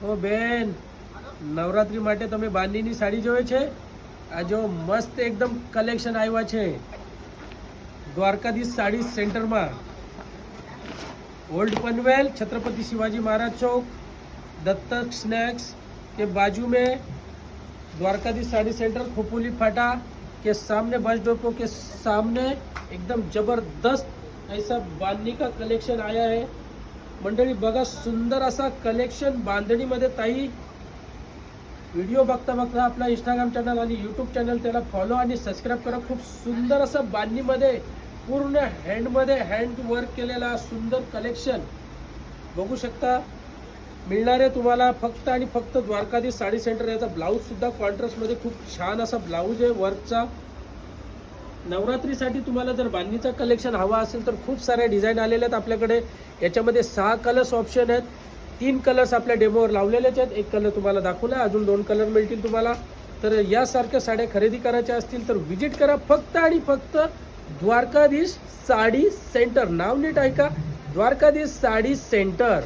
ઓ બેન, નવરાત્રી માટે તમે બાંધણીની સાડી જોવે છે? આ જો મસ્ત એકદમ કલેક્શન આવ્યા છે દ્વારકાધીશ साड़ी सेंटर में। ओल्ड पनवेल छत्रपति शिवाजी महाराज चौक दत्तक स्नैक्स के बाजू में द्वारकाधीश साड़ी सेंटर खोपोली फाटा के सामने बस डिपो के सामने एकदम जबरदस्त ऐसा बांधणी का कलेक्शन आया है। मंडळी बघा, सुंदर असा कलेक्शन बांधणीमध्ये। ताई, व्हिडिओ बघता बघता आपला इंस्टाग्राम चॅनल आणि यूट्यूब चॅनल त्याला फॉलो आणि सबस्क्राईब करा। खूप सुंदर असं बांधणीमध्ये पूर्ण हँडमध्ये हँड वर्क केलेला सुंदर कलेक्शन बघू शकता। मिळणार आहे तुम्हाला फक्त आणि फक्त द्वारकाधीश साडी सेंटर। याचा ब्लाऊज सुद्धा कॉन्ट्रास्टमध्ये खूप छान असा ब्लाऊज आहे वर्कचा। नवरात्रीसाठी तुम्हाला जर बांधणीचा कलेक्शन हवा असेल तर खूप सारे डिझाईन आलेले आहेत आपल्याकडे। याच्यामध्ये 6 कलर्स ऑप्शन आहेत। 3 कलर्स आपल्या डेमोवर लावलेलेच आहेत। एक कलर तुम्हाला दाखवला, अजून 2 कलर मिळतील तुम्हाला। तर यासारख्या साड्या खरेदी करायच्या असतील तर विजिट करा फक्त आणि फक्त द्वारकाधीश साडी सेंटर। नाव नीट ऐका, द्वारकाधीश साडी सेंटर।